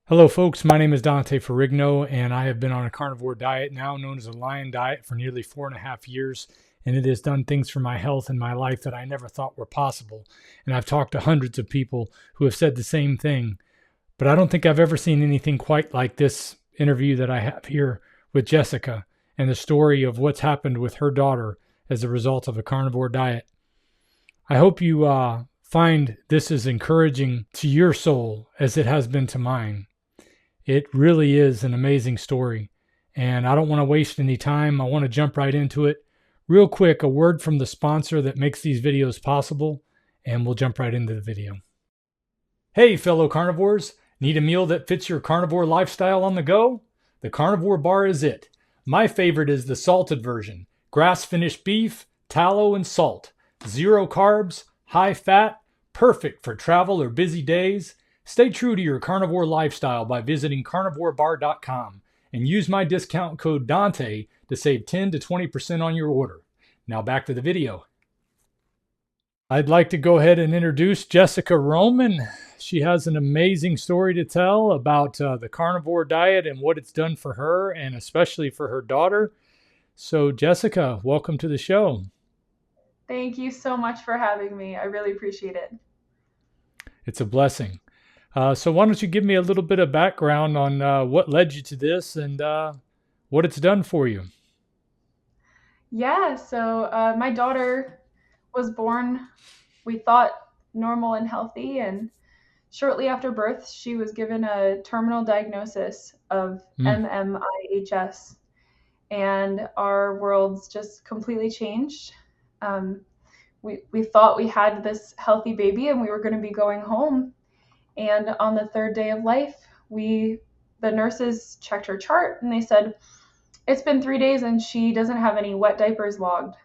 Hello, folks. My name is Dante Ferrigno, and I have been on a carnivore diet, now known as a lion diet, for nearly 4.5 years. And it has done things for my health and my life that I never thought were possible. And I've talked to hundreds of people who have said the same thing. But I don't think I've ever seen anything quite like this interview that I have here with Jessica and the story of what's happened with her daughter as a result of a carnivore diet. I hope you find this as encouraging to your soul as it has been to mine. It really is an amazing story, and I don't want to waste any time. I want to jump right into it. Real quick, a word from the sponsor that makes these videos possible, and we'll jump right into the video. Hey, fellow carnivores. Need a meal that fits your carnivore lifestyle on the go? The Carnivore Bar is it. My favorite is the salted version. Grass-finished beef, tallow, and salt. 0 carbs, high fat, perfect for travel or busy days. Stay true to your carnivore lifestyle by visiting carnivorebar.com and use my discount code Dante to save 10 to 20% on your order. Now back to the video. I'd like to go ahead and introduce Jessica Roman. She has an amazing story to tell about the carnivore diet and what it's done for her and especially for her daughter. So Jessica, welcome to the show. Thank you so much for having me. I really appreciate it. It's a blessing. So why don't you give me a little bit of background on what led you to this and what it's done for you? Yeah, so my daughter was born, we thought, normal and healthy, and shortly after birth, she was given a terminal diagnosis of Mm. MMIHS, and our worlds just completely changed. Um, we thought we had this healthy baby and we were going to be going home. And on the third day of life, the nurses checked her chart and they said, it's been 3 days and she doesn't have any wet diapers logged.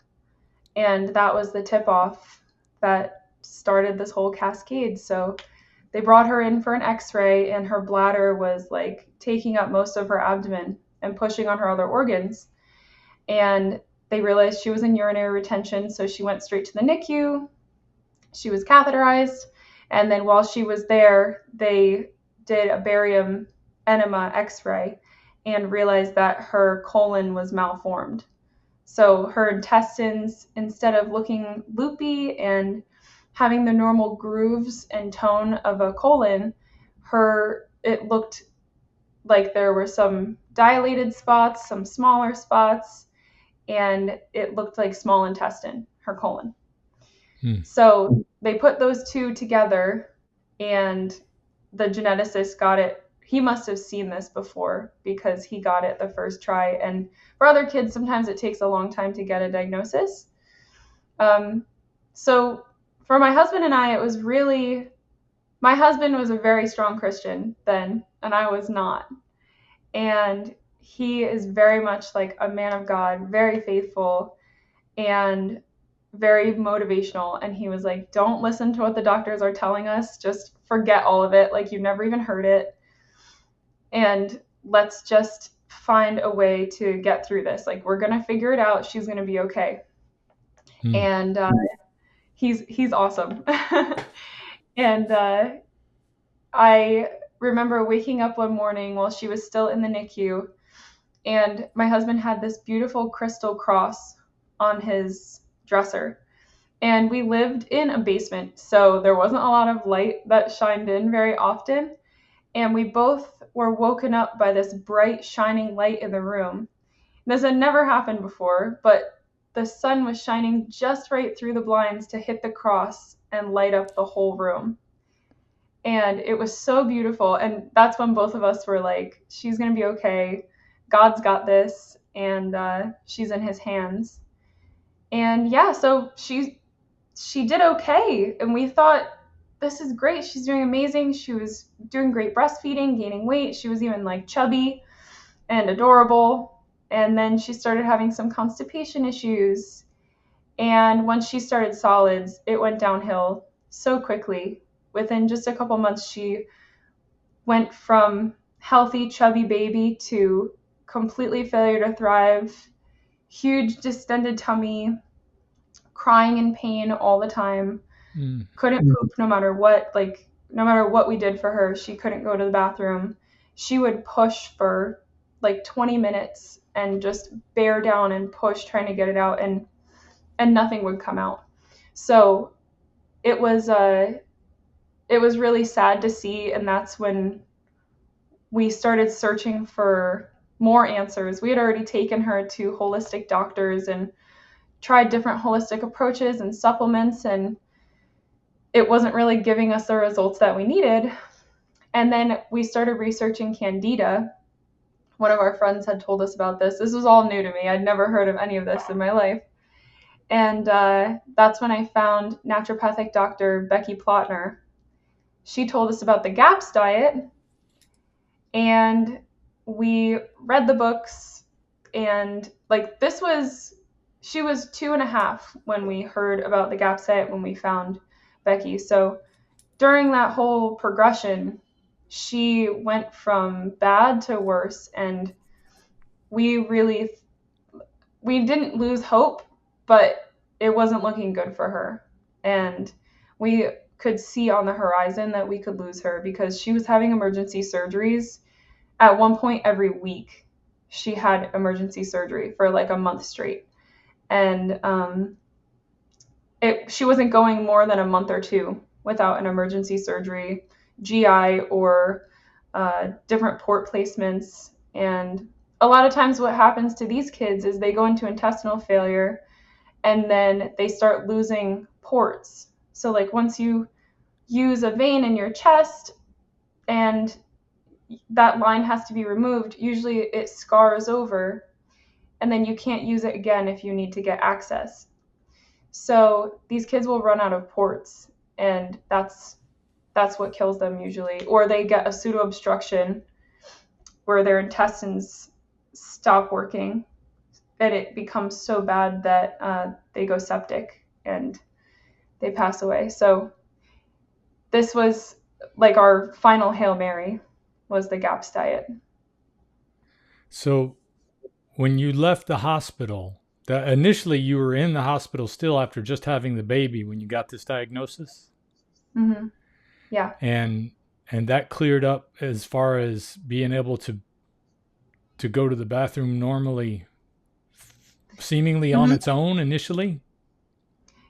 And that was the tip off that started this whole cascade. So they brought her in for an x-ray and her bladder was like taking up most of her abdomen and pushing on her other organs. And they realized she was in urinary retention. So she went straight to the NICU. She was catheterized. And then while she was there, they did a barium enema x-ray and realized that her colon was malformed. So her intestines, instead of looking loopy and having the normal grooves and tone of a colon, it looked like there were some dilated spots, some smaller spots, and it looked like small intestine, her colon. Mm. So they put those two together, and the geneticist got it. He must have seen this before because he got it the first try. And for other kids, sometimes it takes a long time to get a diagnosis. So for my husband and I, my husband was a very strong Christian then, and I was not. And he is very much like a man of God, very faithful, and very motivational. And he was like, don't listen to what the doctors are telling us. Just forget all of it. Like, you've never even heard it. And let's just find a way to get through this. Like, we're going to figure it out. She's going to be okay. Mm. And he's awesome. And I remember waking up one morning while she was still in the NICU, and my husband had this beautiful crystal cross on his dresser. And we lived in a basement, so there wasn't a lot of light that shined in very often. And we both were woken up by this bright, shining light in the room. This had never happened before, but the sun was shining just right through the blinds to hit the cross and light up the whole room. And it was so beautiful. And that's when both of us were like, she's going to be okay. God's got this, and she's in his hands. And yeah, so she did okay. And we thought, this is great. She's doing amazing. She was doing great breastfeeding, gaining weight. She was even like chubby and adorable. And then she started having some constipation issues. And once she started solids, it went downhill so quickly. Within just a couple months, she went from healthy, chubby baby to completely failure to thrive, huge distended tummy, crying in pain all the time, Mm. couldn't poop no matter what we did for her. She couldn't go to the bathroom. she would push for like 20 minutes and just bear down and push trying to get it out, and nothing would come out. So it was really sad to see, and that's when we started searching for more answers. We had already taken her to holistic doctors and tried different holistic approaches and supplements, and it wasn't really giving us the results that we needed. And then we started researching Candida. One of our friends had told us about this. This was all new to me. I'd never heard of any of this in my life. And that's when I found naturopathic Dr. Becky Plotner. She told us about the GAPS diet, and we read the books, and like she was 2.5 when we heard about the GAPS diet, when we found Becky. So during that whole progression, she went from bad to worse, and we didn't lose hope, but it wasn't looking good for her. And we could see on the horizon that we could lose her, because she was having emergency surgeries. At one point every week, she had emergency surgery for like a month straight. And she wasn't going more than a month or two without an emergency surgery, GI, or different port placements. And a lot of times what happens to these kids is they go into intestinal failure, and then they start losing ports. So like once you use a vein in your chest and that line has to be removed, usually it scars over, and then you can't use it again if you need to get access. So these kids will run out of ports, and that's what kills them usually. Or they get a pseudo-obstruction where their intestines stop working, and it becomes so bad that they go septic and they pass away. So this was like our final Hail Mary, was the GAPS diet. So when you left the hospital, initially you were in the hospital still after just having the baby when you got this diagnosis? Mm-hmm. Yeah. And that cleared up as far as being able to go to the bathroom normally, seemingly on its own initially?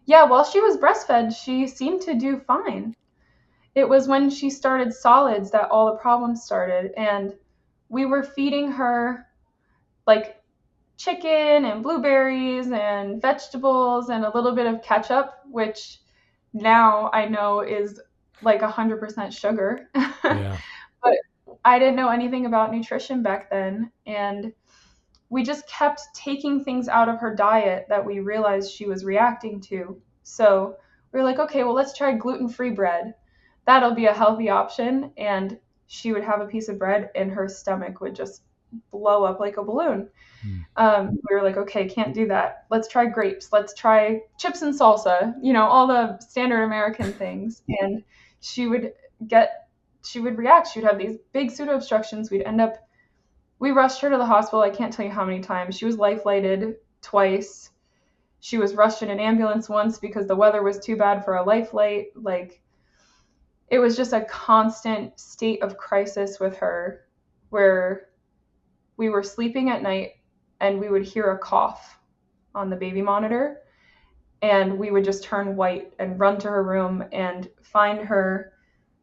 Yeah, while she was breastfed, she seemed to do fine. It was when she started solids that all the problems started, and we were feeding her like chicken and blueberries and vegetables and a little bit of ketchup, which now I know is like 100% sugar. Yeah. But I didn't know anything about nutrition back then, and we just kept taking things out of her diet that we realized she was reacting to. So we were like, okay, well, let's try gluten-free bread. That'll be a healthy option. And she would have a piece of bread and her stomach would just blow up like a balloon. We were like, okay, can't do that. Let's try grapes. Let's try chips and salsa, all the standard American things. And she would react. She would have these big pseudo obstructions. We rushed her to the hospital. I can't tell you how many times. She was life-flighted twice. She was rushed in an ambulance once because the weather was too bad for a life flight. Like, it was just a constant state of crisis with her, where we were sleeping at night and we would hear a cough on the baby monitor, and we would just turn white and run to her room and find her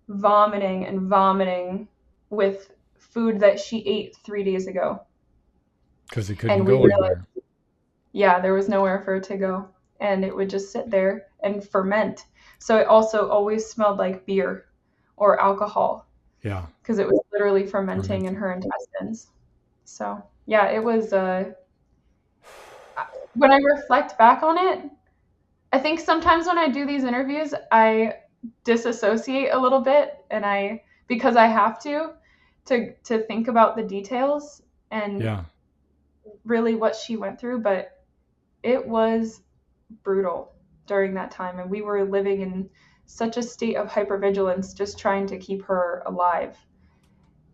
vomiting with food that she ate 3 days ago. Because it couldn't go anywhere. Yeah, there was nowhere for it to go. And it would just sit there and ferment. So it also always smelled like beer or alcohol. Yeah. Because it was literally fermenting in her intestines. So, yeah, it was, when I reflect back on it, I think sometimes when I do these interviews, I disassociate a little bit, and because I have to think about the details and really what she went through. But it was brutal during that time, and we were living in such a state of hypervigilance, just trying to keep her alive.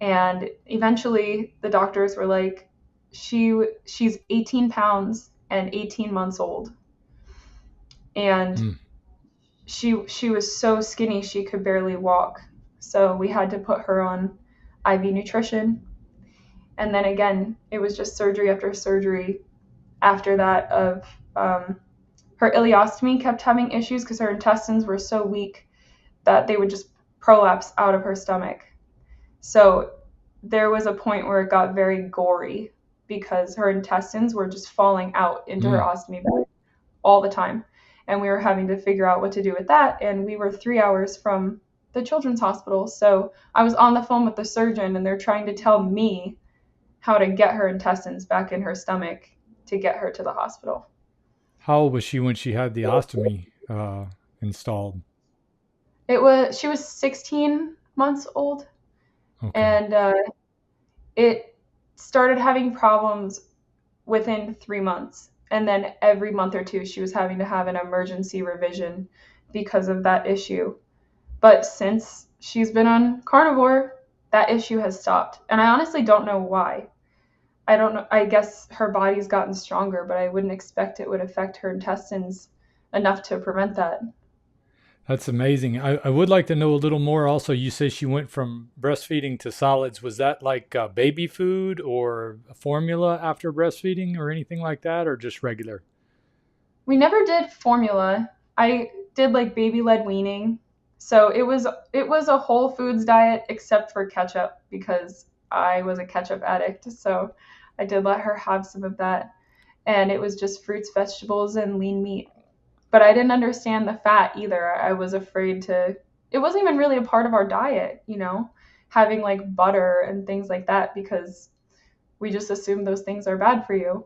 And eventually the doctors were like, she's 18 pounds and 18 months old. And she was so skinny she could barely walk. So we had to put her on IV nutrition. And then again, it was just surgery after surgery after that of her ileostomy kept having issues because her intestines were so weak that they would just prolapse out of her stomach. So there was a point where it got very gory because her intestines were just falling out into her Mm. ostomy bag all the time. And we were having to figure out what to do with that. And we were 3 hours from the children's hospital. So I was on the phone with the surgeon, and they're trying to tell me how to get her intestines back in her stomach to get her to the hospital. How old was she when she had the ostomy installed? She was 16 months old, Okay. and it started having problems within 3 months. And then every month or two, she was having to have an emergency revision because of that issue. But since she's been on carnivore, that issue has stopped. And I honestly don't know why. I don't know. I guess her body's gotten stronger, but I wouldn't expect it would affect her intestines enough to prevent that. That's amazing. I would like to know a little more. Also, you say she went from breastfeeding to solids. Was that like baby food or formula after breastfeeding or anything like that, or just regular? We never did formula. I did like baby led weaning. So it was a whole foods diet except for ketchup because I was a ketchup addict. So I did let her have some of that. And it was just fruits, vegetables, and lean meat. But I didn't understand the fat either. I was afraid to, it wasn't even really a part of our diet, having like butter and things like that because we just assume those things are bad for you.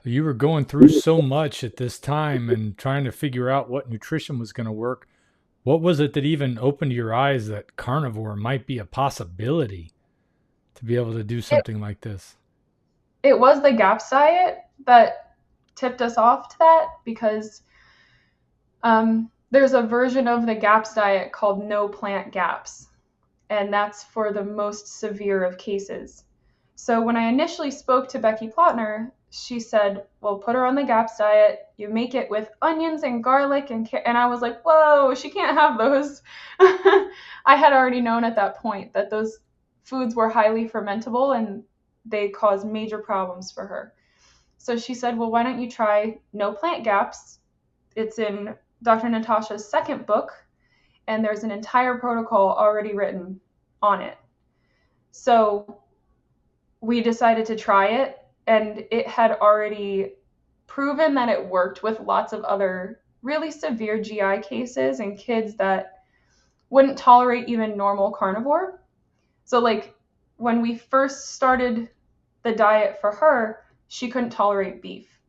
So you were going through so much at this time and trying to figure out what nutrition was going to work. What was it that even opened your eyes that carnivore might be a possibility to be able to do It, something like this? it was the GAPS diet that tipped us off to that because there's a version of the GAPS diet called no plant GAPS, and that's for the most severe of cases. So when I initially spoke to Becky Plotner, she said, "Well, put her on the GAPS diet. You make it with onions and garlic and I was like, "Whoa, she can't have those." I had already known at that point that those foods were highly fermentable and they caused major problems for her. So she said, "Well, why don't you try no plant GAPS? It's in Dr. Natasha's second book, and there's an entire protocol already written on it." So we decided to try it, and it had already proven that it worked with lots of other really severe GI cases and kids that wouldn't tolerate even normal carnivore. So, like, when we first started the diet for her, she couldn't tolerate beef.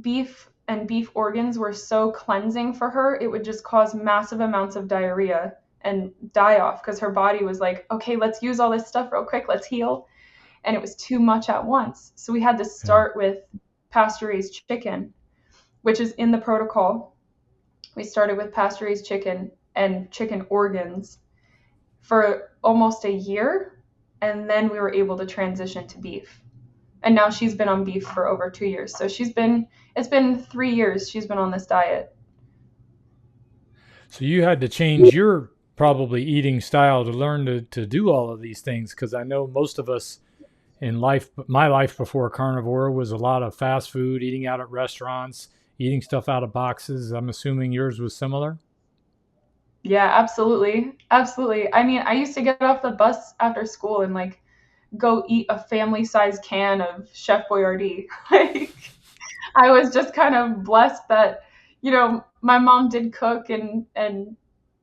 Beef and beef organs were so cleansing for her, it would just cause massive amounts of diarrhea and die off because her body was like, okay, let's use all this stuff real quick, let's heal. And it was too much at once. So we had to Yeah. start with pasture raised chicken, which is in the protocol. We started with pasture raised chicken and chicken organs for almost a year. And then we were able to transition to beef. And now she's been on beef for over 2 years. So it's been 3 years she's been on this diet. So you had to change your probably eating style to learn to do all of these things because I know most of us in life, my life before carnivore was a lot of fast food, eating out at restaurants, eating stuff out of boxes. I'm assuming yours was similar. Yeah, absolutely. Absolutely. I mean, I used to get off the bus after school and like go eat a family sized can of Chef Boyardee. Like, I was just kind of blessed that, my mom did cook and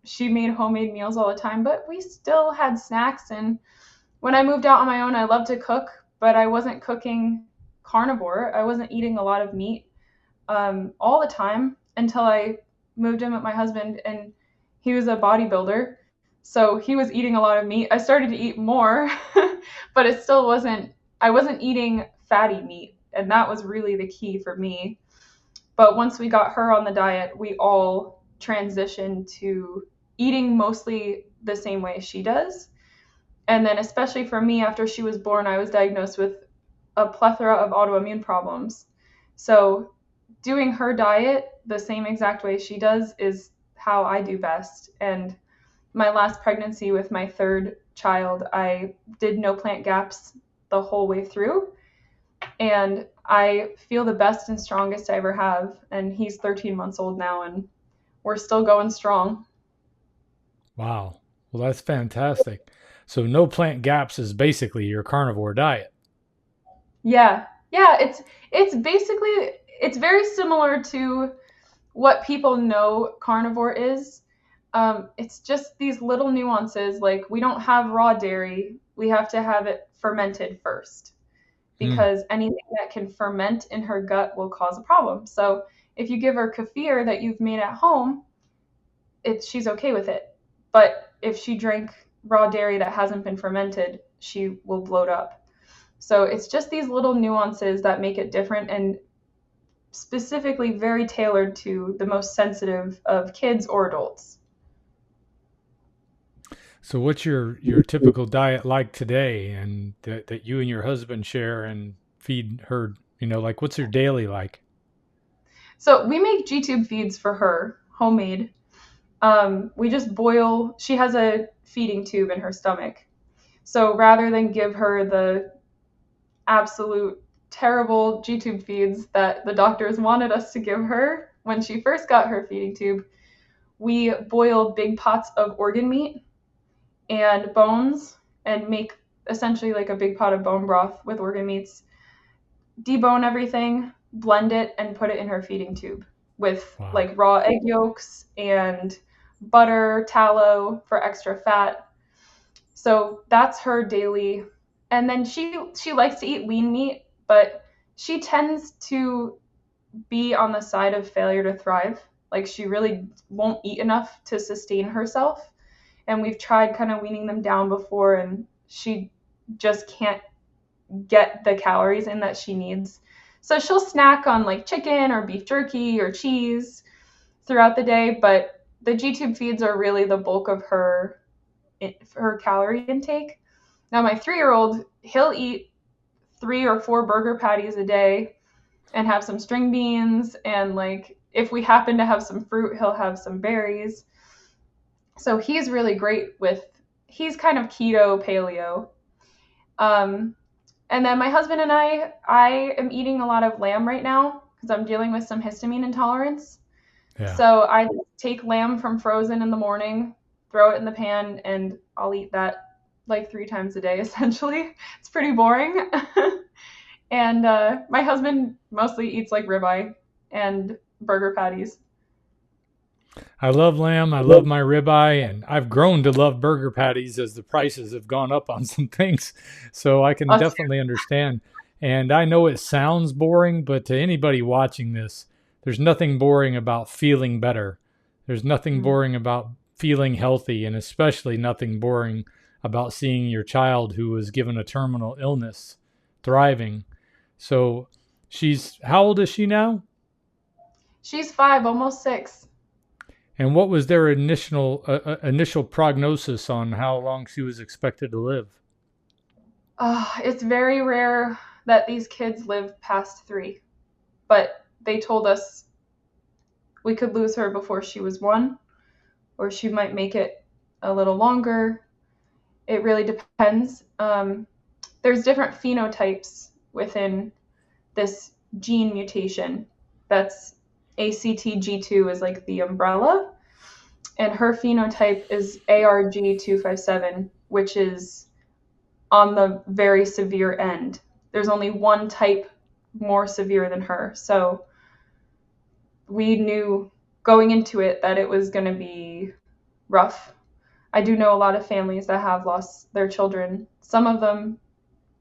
she made homemade meals all the time, but we still had snacks. And when I moved out on my own, I loved to cook, but I wasn't cooking carnivore. I wasn't eating a lot of meat all the time until I moved in with my husband, and he was a bodybuilder. So he was eating a lot of meat. I started to eat more, but it still wasn't, I wasn't eating fatty meat. And that was really the key for me. But once we got her on the diet, we all transitioned to eating mostly the same way she does. And then, especially for me, after she was born, I was diagnosed with a plethora of autoimmune problems. So, doing her diet the same exact way she does is how I do best. And my last pregnancy with my third child, I did no plant gaps the whole way through. And I feel the best and strongest I ever have. And he's 13 months old now, and we're still going strong. Wow. Well, that's fantastic. So no plant gaps is basically your carnivore diet. Yeah. Yeah, it's basically it's very similar to what people know carnivore is. It's just these little nuances, like we don't have raw dairy, we have to have it fermented first, Mm. because anything that can ferment in her gut will cause a problem. So if you give her kefir that you've made at home, she's okay with it. But if she drank raw dairy that hasn't been fermented, she will bloat up. So it's just these little nuances that make it different, and specifically very tailored to the most sensitive of kids or adults. So what's your typical diet like today, and that you and your husband share and feed her? Like what's your daily like? So we make G-tube feeds for her, homemade. We just boil. She has a feeding tube in her stomach. So rather than give her the absolute terrible G-tube feeds that the doctors wanted us to give her when she first got her feeding tube, we boil big pots of organ meat and bones and make essentially like a big pot of bone broth with organ meats, debone everything, blend it, and put it in her feeding tube with Wow. like raw egg yolks and butter, tallow for extra fat. So that's her daily. And then she likes to eat lean meat, but she tends to be on the side of failure to thrive. Like she really won't eat enough to sustain herself. And we've tried kind of weaning them down before, and she just can't get the calories in that she needs. So she'll snack on like chicken or beef jerky or cheese throughout the day, but the G-tube feeds are really the bulk of her calorie intake. Now my 3-year-old, he'll eat 3 or 4 burger patties a day and have some string beans, and like if we happen to have some fruit, he'll have some berries. So he's really great with he's kind of keto paleo. Um, and then my husband and I am eating a lot of lamb right now because I'm dealing with some histamine intolerance. Yeah. So I take lamb from frozen in the morning, throw it in the pan, and I'll eat that like 3 times a day essentially. It's pretty boring. And my husband mostly eats like ribeye and burger patties. I love lamb. I love my ribeye, and I've grown to love burger patties as the prices have gone up on some things. So I can Us definitely understand. And I know it sounds boring, but to anybody watching this, there's nothing boring about feeling better. There's nothing too. boring about feeling healthy, and especially nothing boring about seeing your child who was given a terminal illness thriving. So how old is she now? She's 5, almost 6. And what was their initial prognosis on how long she was expected to live? It's very rare that these kids live past 3, but they told us we could lose her before she was 1, or she might make it a little longer. It really depends. There's different phenotypes within this gene mutation. That's ACTG2 is like the umbrella, and her phenotype is ARG257, which is on the very severe end. There's only one type more severe than her. So we knew going into it that it was going to be rough. I do know a lot of families that have lost their children. Some of them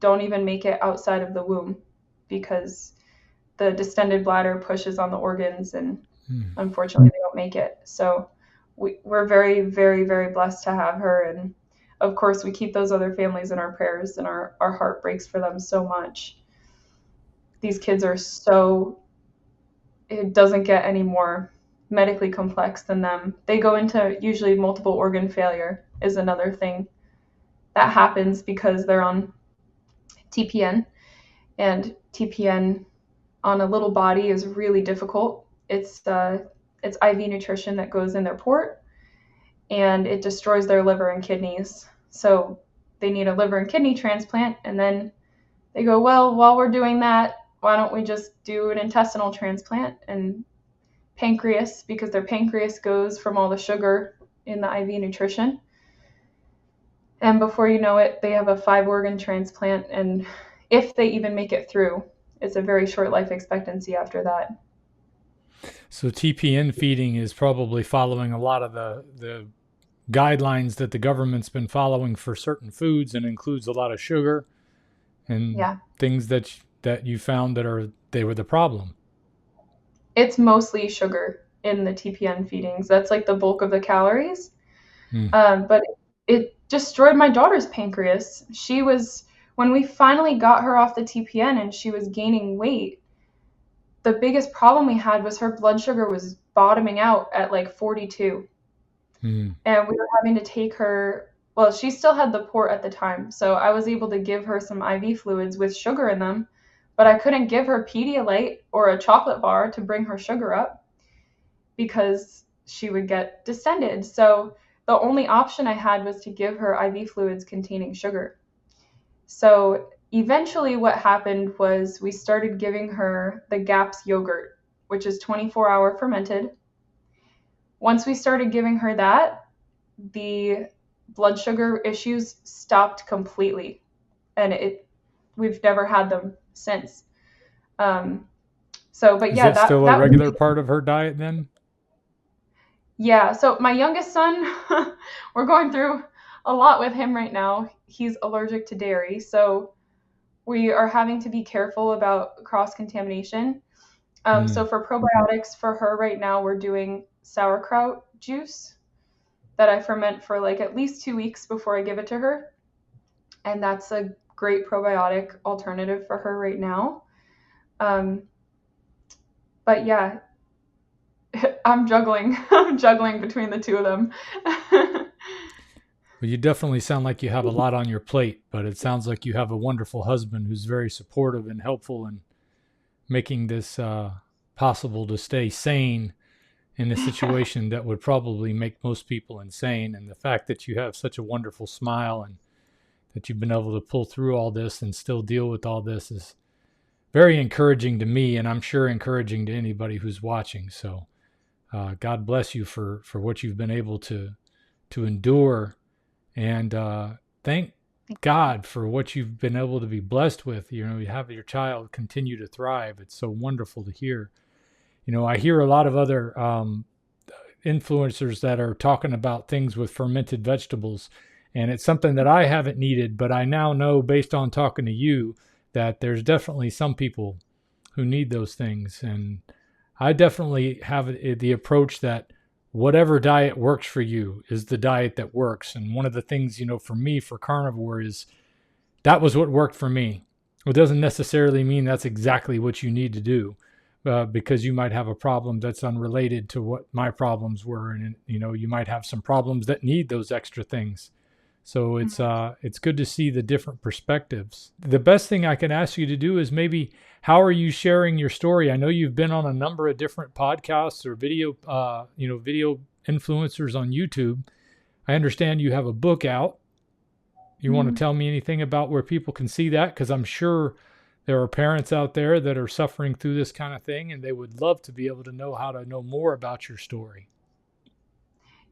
don't even make it outside of the womb because the distended bladder pushes on the organs, and Hmm. unfortunately they don't make it. So we're very, very, very blessed to have her. And of course, we keep those other families in our prayers, and our heart breaks for them so much. These kids are so, it doesn't get any more medically complex than them. They go into usually multiple organ failure, is another thing that happens because they're on TPN. And TPN on a little body is really difficult. It's IV nutrition that goes in their port, and it destroys their liver and kidneys. So they need a liver and kidney transplant. And then they go, well, while we're doing that, why don't we just do an intestinal transplant and pancreas, because their pancreas goes from all the sugar in the IV nutrition. And before you know it, they have a 5-organ transplant. And if they even make it through, it's a very short life expectancy after that. So TPN feeding is probably following a lot of the guidelines that the government's been following for certain foods, and includes a lot of sugar and things that you found they were the problem. It's mostly sugar in the TPN feedings. That's like the bulk of the calories. But it destroyed my daughter's pancreas. When we finally got her off the TPN and she was gaining weight, the biggest problem we had was her blood sugar was bottoming out at like 42. And we were having to take her, well, she still had the port at the time, so I was able to give her some IV fluids with sugar in them, but I couldn't give her Pedialyte or a chocolate bar to bring her sugar up because she would get distended. So the only option I had was to give her IV fluids containing sugar. So eventually what happened was we started giving her the GAPS yogurt, which is 24-hour fermented. Once we started giving her that, the blood sugar issues stopped completely, and we've never had them since. But is yeah, that still a regular part of her diet then? Yeah. So my youngest son, we're going through a lot with him right now. He's allergic to dairy, so we are having to be careful about cross-contamination. So for probiotics for her right now, we're doing sauerkraut juice that I ferment for like at least 2 weeks before I give it to her. And that's a great probiotic alternative for her right now. But yeah, I'm juggling between the two of them. Well, you definitely sound like you have a lot on your plate, but it sounds like you have a wonderful husband who's very supportive and helpful in making this possible to stay sane in a situation that would probably make most people insane. And the fact that you have such a wonderful smile and that you've been able to pull through all this and still deal with all this is very encouraging to me, and I'm sure encouraging to anybody who's watching. So God bless you for what you've been able to endure, and thank God for what you've been able to be blessed with. You have your child continue to thrive. It's so wonderful to hear. I hear a lot of other influencers that are talking about things with fermented vegetables, and it's something that I haven't needed, but I now know based on talking to you that there's definitely some people who need those things. And I definitely have the approach that whatever diet works for you is the diet that works. And one of the things, for me, for carnivore is that was what worked for me. It doesn't necessarily mean that's exactly what you need to do, because you might have a problem that's unrelated to what my problems were. And, you might have some problems that need those extra things. So it's good to see the different perspectives. The best thing I can ask you to do is maybe, how are you sharing your story? I know you've been on a number of different podcasts or video influencers on YouTube. I understand you have a book out. You want to tell me anything about where people can see that? Because I'm sure there are parents out there that are suffering through this kind of thing, and they would love to be able to know how to know more about your story.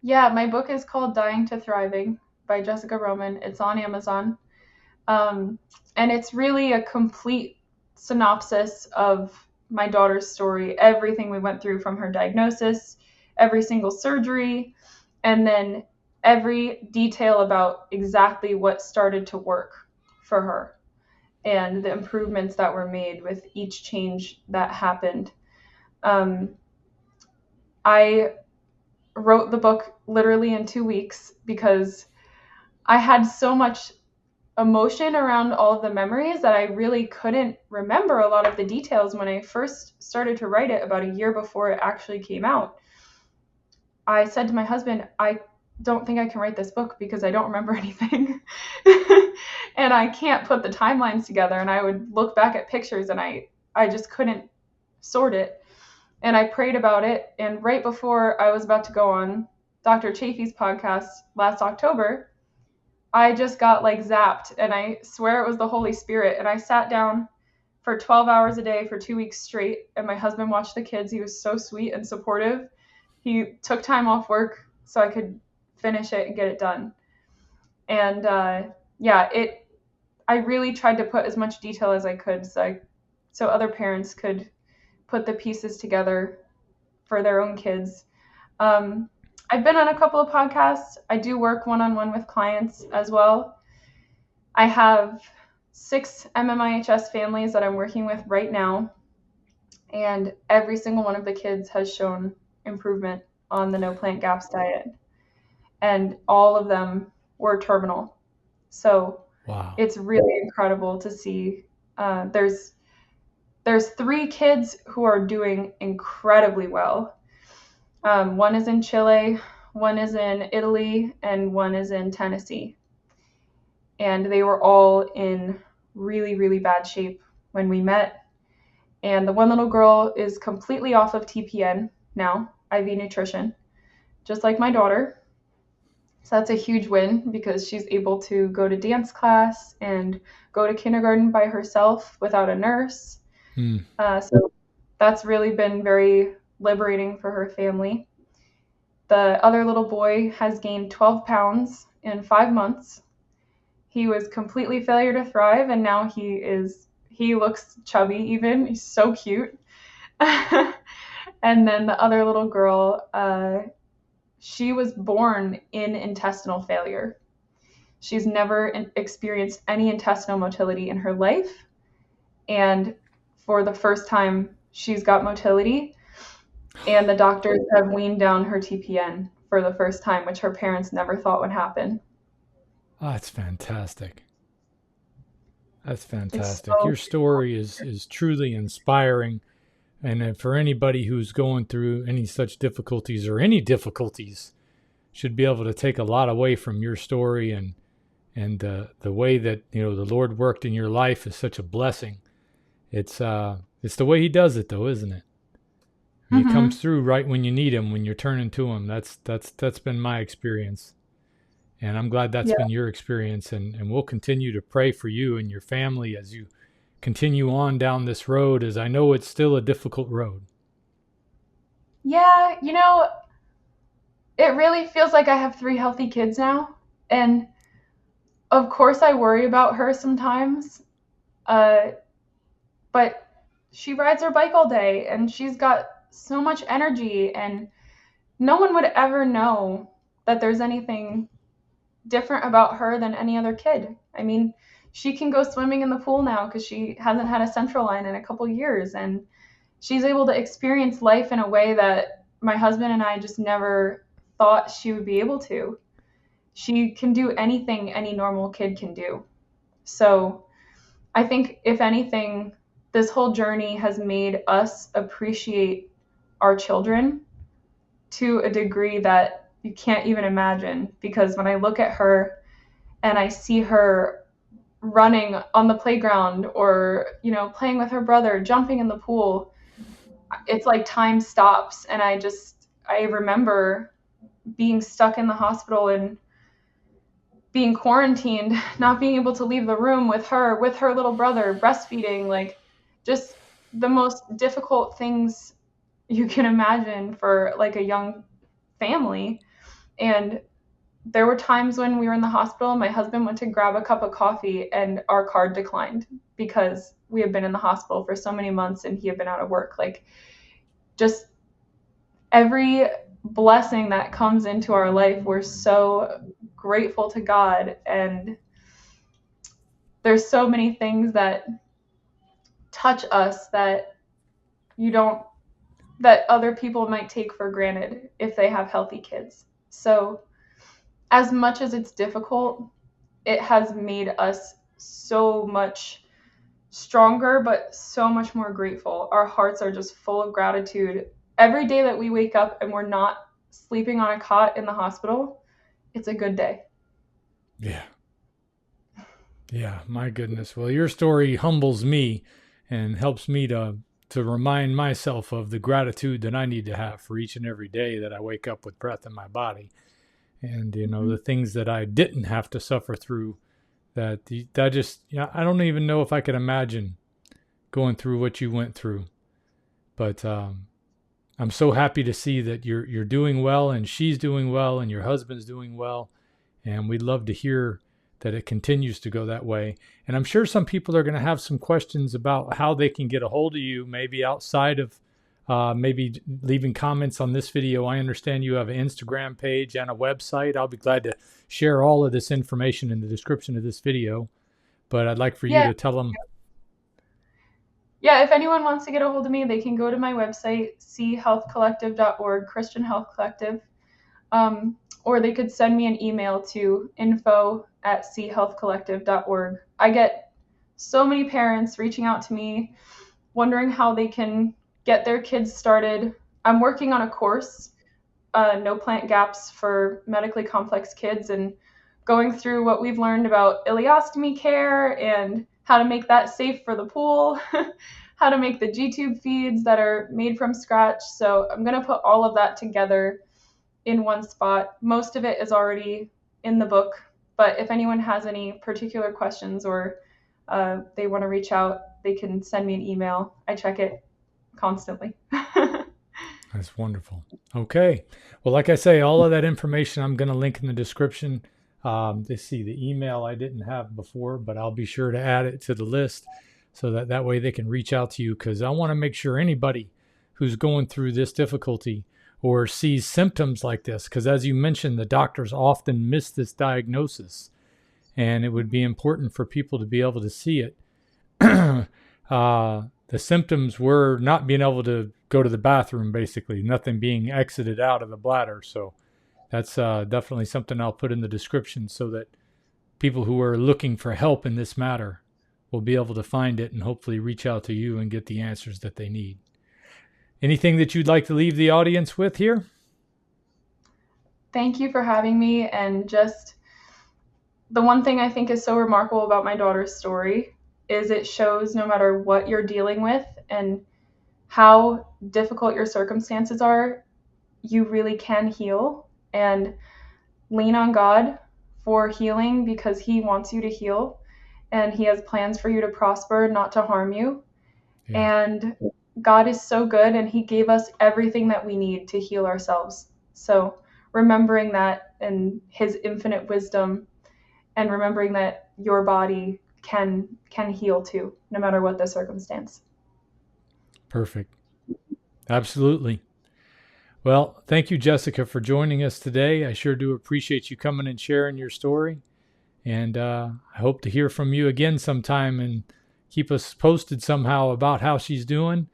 Yeah, my book is called Dying to Thriving by Jessica Roman. It's on Amazon. And it's really a complete synopsis of my daughter's story, everything we went through from her diagnosis, every single surgery, and then every detail about exactly what started to work for her and the improvements that were made with each change that happened. I wrote the book literally in 2 weeks because I had so much emotion around all of the memories that I really couldn't remember a lot of the details when I first started to write it about a year before it actually came out. I said to my husband, I don't think I can write this book because I don't remember anything. And I can't put the timelines together. And I would look back at pictures and I just couldn't sort it. And I prayed about it. And right before I was about to go on Dr. Chafee's podcast last October, I just got like zapped, and I swear it was the Holy Spirit. And I sat down for 12 hours a day for 2 weeks straight, and my husband watched the kids. He was so sweet and supportive. He took time off work so I could finish it and get it done. And yeah, I really tried to put as much detail as I could, so other parents could put the pieces together for their own kids. Um, I've been on a couple of podcasts. I do work one-on-one with clients as well. I have 6 MMIHS families that I'm working with right now, and every single one of the kids has shown improvement on the no plant gaps diet, and all of them were terminal. So Wow. it's really incredible to see. There's 3 kids who are doing incredibly well. One is in Chile, one is in Italy, and one is in Tennessee. And they were all in really, really bad shape when we met. And the one little girl is completely off of TPN now, IV nutrition, just like my daughter. So that's a huge win because she's able to go to dance class and go to kindergarten by herself without a nurse. Hmm. So that's really been very liberating for her family. The other little boy has gained 12 pounds in 5 months. He was completely failure to thrive, and now he looks chubby even. He's so cute. And then the other little girl, she was born in intestinal failure. She's never experienced any intestinal motility in her life. And for the first time, she's got motility. And the doctors have weaned down her TPN for the first time, which her parents never thought would happen. Oh, that's fantastic. That's It's fantastic. so, Your story is truly inspiring. And for anybody who's going through any such difficulties or any difficulties, should be able to take a lot away from your story, and the way that the Lord worked in your life is such a blessing. It's the way He does it, though, isn't it? He comes mm-hmm. through right when you need Him, when you're turning to Him. That's been my experience, and I'm glad that's Yeah. been your experience. And we'll continue to pray for you and your family as you continue on down this road, as I know it's still a difficult road. Yeah, it really feels like I have 3 healthy kids now. And of course, I worry about her sometimes. Uh, but she rides her bike all day and she's got so much energy, and no one would ever know that there's anything different about her than any other kid. I mean, she can go swimming in the pool now because she hasn't had a central line in a couple years, and she's able to experience life in a way that my husband and I just never thought she would be able to. She can do anything any normal kid can do. So I think, if anything, this whole journey has made us appreciate our children to a degree that you can't even imagine. Because when I look at her and I see her running on the playground, or playing with her brother, jumping in the pool, it's like time stops. And I remember being stuck in the hospital and being quarantined, not being able to leave the room with her little brother, breastfeeding, like just the most difficult things you can imagine for like a young family. And there were times when we were in the hospital and my husband went to grab a cup of coffee and our card declined because we had been in the hospital for so many months and he had been out of work. Like, just every blessing that comes into our life, we're so grateful to God. And there's so many things that touch us that you don't that other people might take for granted if they have healthy kids. So as much as it's difficult, it has made us so much stronger, but so much more grateful. Our hearts are just full of gratitude. Every day that we wake up and we're not sleeping on a cot in the hospital, it's a good day. Yeah. Yeah, my goodness. Well, your story humbles me and helps me to remind myself of the gratitude that I need to have for each and every day that I wake up with breath in my body. and the things that I didn't have to suffer through. That just, I don't even know if I could imagine going through what you went through. But I'm so happy to see that you're doing well, and she's doing well, and your husband's doing well, and we'd love to hear that it continues to go that way. And I'm sure some people are going to have some questions about how they can get a hold of you, maybe outside of maybe leaving comments on this video. I understand you have an Instagram page and a website. I'll be glad to share all of this information in the description of this video, but I'd like for you to tell them. Yeah, if anyone wants to get a hold of me, they can go to my website, chealthcollective.org, Christian Health Collective, or they could send me an email to info@chealthcollective.org. I get so many parents reaching out to me, wondering how they can get their kids started. I'm working on a course, No Plant Gaps for Medically Complex Kids, and going through what we've learned about ileostomy care and how to make that safe for the pool, how to make the G-tube feeds that are made from scratch. So I'm going to put all of that together in one spot. Most of it is already in the book, but if anyone has any particular questions or they want to reach out, they can send me an email. I check it constantly. That's wonderful. Okay. Well, like I say, all of that information I'm going to link in the description. Let's see, the email I didn't have before, but I'll be sure to add it to the list so that way they can reach out to you, because I want to make sure anybody who's going through this difficulty or sees symptoms like this, because as you mentioned, the doctors often miss this diagnosis, and it would be important for people to be able to see it. The symptoms were not being able to go to the bathroom, basically, nothing being exited out of the bladder. So that's definitely something I'll put in the description so that people who are looking for help in this matter will be able to find it and hopefully reach out to you and get the answers that they need. Anything that you'd like to leave the audience with here? Thank you for having me. And just the one thing I think is so remarkable about my daughter's story is it shows no matter what you're dealing with and how difficult your circumstances are, you really can heal, and lean on God for healing, because He wants you to heal and He has plans for you to prosper, not to harm you. Yeah. And God is so good, and He gave us everything that we need to heal ourselves. So remembering that and His infinite wisdom, and remembering that your body can heal too, no matter what the circumstance. Perfect. Absolutely. Well, thank you, Jessica, for joining us today. I sure do appreciate you coming and sharing your story. And I hope to hear from you again sometime and keep us posted somehow about how she's doing.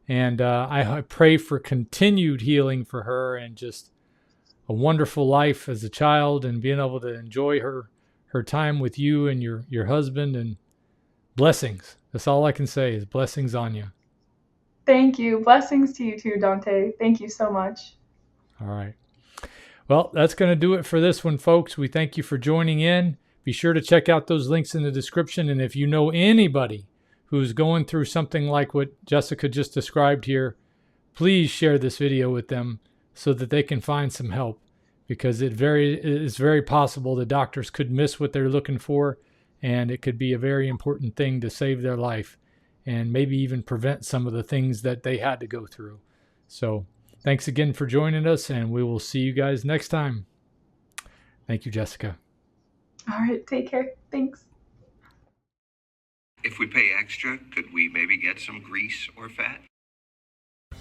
And I pray for continued healing for her and just a wonderful life as a child, and being able to enjoy her time with you and your husband, and blessings. That's all I can say is blessings on you. Thank you. Blessings to you too, Dante. Thank you so much. All right. Well, that's going to do it for this one, folks. We thank you for joining in. Be sure to check out those links in the description. And if you know anybody who's going through something like what Jessica just described here, please share this video with them so that they can find some help, because it is very possible the doctors could miss what they're looking for, and it could be a very important thing to save their life and maybe even prevent some of the things that they had to go through. So thanks again for joining us, and we will see you guys next time. Thank you, Jessica. All right, take care. Thanks. If we pay extra, could we maybe get some grease or fat?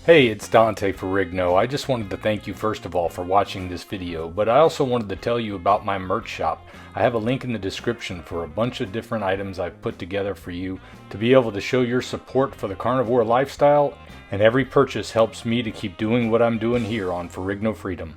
Hey, it's Dante Ferrigno. I just wanted to thank you first of all for watching this video, but I also wanted to tell you about my merch shop. I have a link in the description for a bunch of different items I've put together for you to be able to show your support for the carnivore lifestyle, and every purchase helps me to keep doing what I'm doing here on Ferrigno Freedom.